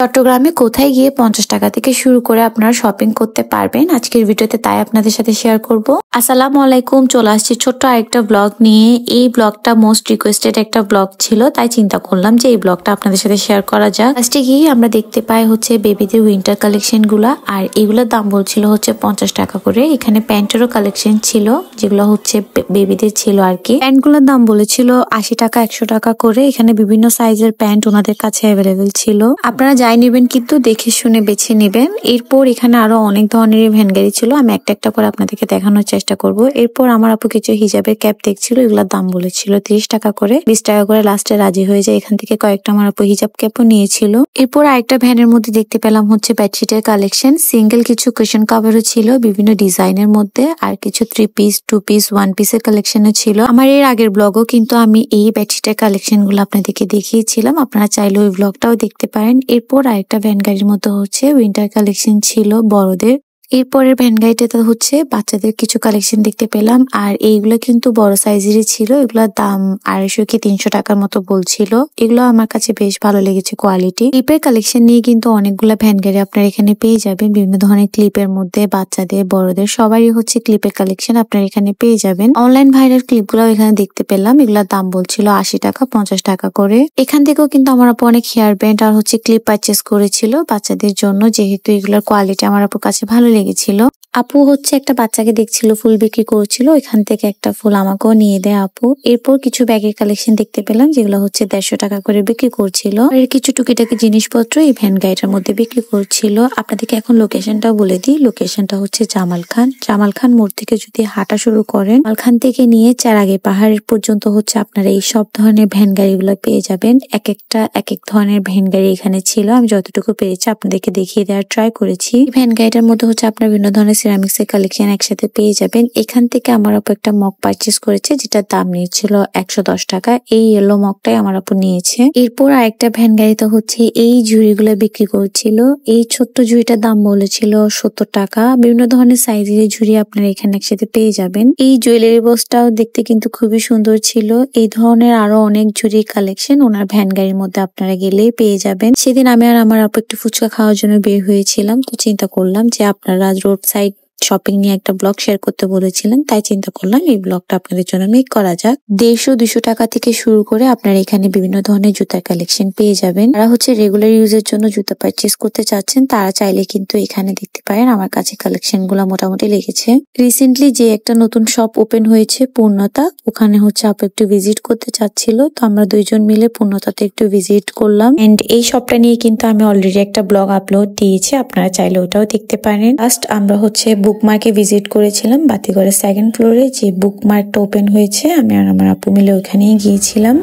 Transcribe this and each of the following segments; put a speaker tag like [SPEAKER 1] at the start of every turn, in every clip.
[SPEAKER 1] চট্টগ্রামে কোথায় গিয়ে 50 টাকা থেকে শুরু করে আপনারা শপিং করতে পারবেন আজকের ভিডিওতে তাই আপনাদের সাথে শেয়ার করব। আসসালামু আলাইকুম, চলে আসছি ছোট্ট আরেকটা ব্লগ নিয়ে। এই ব্লগটা মোস্ট রিকোয়েস্টেড একটা ব্লগ ছিল, তাই চিন্তা করলাম যে এই ব্লগটা আপনাদের সাথে শেয়ার করা যাক। ফার্স্টে গিয়ে আমরা দেখতে পাই হচ্ছে বেবিদের উইন্টার কালেকশন গুলা, আর এগুলোর দাম বলছিল হচ্ছে 50 টাকা করে। এখানে প্যান্টেরও কালেকশন ছিল যেগুলো হচ্ছে বেবিদের ছিল আর কি। প্যান্ট গুলোর দাম বলেছিল 80 টাকা 100 টাকা করে। এখানে বিভিন্ন সাইজের প্যান্ট ওনাদের কাছে অ্যাভেলেবেল ছিল, আপনারা যাই নেবেন কিন্তু দেখে শুনে বেছে নেবেন। এরপর এখানে আরো অনেক ধরনের ভ্যান গাড়ি ছিল, আমি একটা একটা করে আপনাদেরকে দেখানোর চেষ্টা করব। এরপর আমার আপু কিছু হিজাবের ক্যাপ দেখছিল, এগুলোর দাম বলেছিল 30 টাকা করে, 20 টাকা করে লাস্টে রাজি হয়ে যায়। এখান থেকে কয়েকটা আমার আপু হিজাব ক্যাপও নিয়েছিল। এরপর আরেকটা ভ্যানের মধ্যে দেখতে পেলাম হচ্ছে বেডশিটের কালেকশন, সিঙ্গেল কিছু কুশন কভারও ছিল বিভিন্ন ডিজাইনের মধ্যে, আর কিছু 3 পিস 2 পিস 1 পিসের কালেকশনও ছিল। আমার এর আগের ব্লগও কিন্তু আমি এই বেডশিটের কালেকশন গুলো আপনাদেরকে দেখিয়েছিলাম, আপনারা চাইলে ওই ব্লগটাও দেখতে পারেন। এরপর আরেকটা ভ্যান গাড়ির মতো হচ্ছে উইন্টার কালেকশন ছিল বড়দের। এরপরের ভ্যান গাড়িটাতে হচ্ছে বাচ্চাদের কিছু কালেকশন দেখতে পেলাম, আর এইগুলো কিন্তু বড় সাইজেরই ছিল। এগুলোর দাম 250 কি 300 টাকার মতো বলছিল। এগুলো আমার কাছে বেশ ভালো লেগেছে কোয়ালিটি। ক্লিপের কালেকশন নিয়ে কিন্তু অনেকগুলো ভ্যান গাড়ি আপনারা এখানে পেয়ে যাবেন। বিভিন্ন ধরনের ক্লিপের মধ্যে বাচ্চাদের বড়দের সবারই হচ্ছে ক্লিপের কালেকশন আপনারা এখানে পেয়ে যাবেন। অনলাইন ভাইরাল ক্লিপ গুলো এখানে দেখতে পেলাম, এগুলোর দাম বলছিল 80 টাকা 50 টাকা করে। এখান থেকেও কিন্তু আমার আপু অনেক হেয়ার ব্যান্ড আর হচ্ছে ক্লিপ পারচেস করেছিল বাচ্চাদের জন্য, যেহেতু এগুলোর কোয়ালিটি আমার আপুর কাছে ভালো লেগেছিল। আপু হচ্ছে একটা বাচ্চাকে দেখছিল ফুল বিক্রি করছিল, এখান থেকে একটা ফুল আমাকেও নিয়ে দেয় আপু। এরপর কিছু ব্যাগের কালেকশন দেখতে পেলাম যেগুলো হচ্ছে 150 টাকা করে বিক্রি করছিল। এর কিছু টুকিটাকি জিনিসপত্র এই ভ্যান গাড়িটার মধ্যে বিক্রি করছিল। আপনাদেরকে এখন লোকেশনটা বলে দিই, লোকেশনটা হচ্ছে জামাল খান মোড় থেকে যদি হাঁটা শুরু করেন, জামাল খান থেকে নিয়ে চারাগে পাহাড়ের পর্যন্ত হচ্ছে আপনারা এই সব ধরনের ভ্যান গাড়িগুলো পেয়ে যাবেন। এক এক ধরনের ভ্যান গাড়ি এখানে ছিল, আমি যতটুকু পেরেছি আপনাদেরকে দেখিয়ে দেওয়ার ট্রাই করেছি। ভ্যান গাড়িটার মধ্যে হচ্ছে আপনার বিভিন্ন ধরনের সিরামিক্স এর কালেকশন একসাথে পেয়ে যাবেন। এখান থেকে আমার আপু একটা মগ পারচেস করেছে যেটার দাম নিয়েছিল 110 টাকা। এই ইয়েলো মগটাই আমার আপু নিয়েছে। এরপর আরেকটা ভ্যান গাড়িতে হচ্ছে এই ঝুড়িগুলো বিক্রি করছিল। এই ছোট্ট ঝুড়িটার দাম বলেছিল 70 টাকা। বিভিন্ন ধরনের সাইজের ঝুড়ি আপনারা এখানে একসাথে পেয়ে যাবেন। এই জুয়েলারি বক্সটাও দেখতে কিন্তু খুবই সুন্দর ছিল। এই ধরনের আরো অনেক ঝুড়ি কালেকশন ওনার ভ্যান গাড়ির মধ্যে আপনারা গেলেই পেয়ে যাবেন। সেদিন আমি আর আমার আপু একটু ফুচকা খাওয়ার জন্য বের হয়েছিলাম, তো চিন্তা করলাম যে আপনারা রোড সাইড শপিং নিয়ে একটা ব্লগ শেয়ার করতে বলেছিলেন, তাই চিন্তা করলাম এই ব্লগটা আপনাদের জন্য মেক করা যাক। 150-200 টাকা থেকে শুরু করে আপনারা এখানে বিভিন্ন ধরনের জুতার কালেকশন পেয়ে যাবেন। যারা হচ্ছে রেগুলার ইউজের জন্য জুতা পারচেস করতে চাচ্ছেন তারা চাইলে কিন্তু এখানে দেখতে পারেন। আমার কাছে কালেকশন গুলা মোটামুটি লেগেছে। রিসেন্টলি যে একটা নতুন শপ ওপেন হয়েছে পূর্ণতা, ওখানে হচ্ছে আপু একটু ভিজিট করতে চাচ্ছিল, তো আমরা দুইজন মিলে পূর্ণতাতে একটু ভিজিট করলাম। এন্ড এই শপটা নিয়ে কিন্তু আমি অলরেডি একটা ব্লগ আপলোড দিয়েছি, আপনারা চাইলে ওটাও দেখতে পারেন। লাস্ট আমরা হচ্ছে বুকমার্কে ভিজিট করেছিলাম, বাতিঘরের 2nd ফ্লোরে যে বুকমার্কটা ওপেন হয়েছে, আমি আর আমার আপু মিলে ওখানেই গিয়েছিলাম।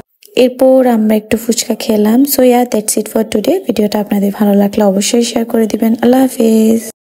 [SPEAKER 1] এরপর আমরা একটু ফুচকা খেলাম। So that's it for today. ভিডিওটা আপনাদের ভালো লাগলে অবশ্যই শেয়ার করে দিবেন। আল্লাহ হাফেজ।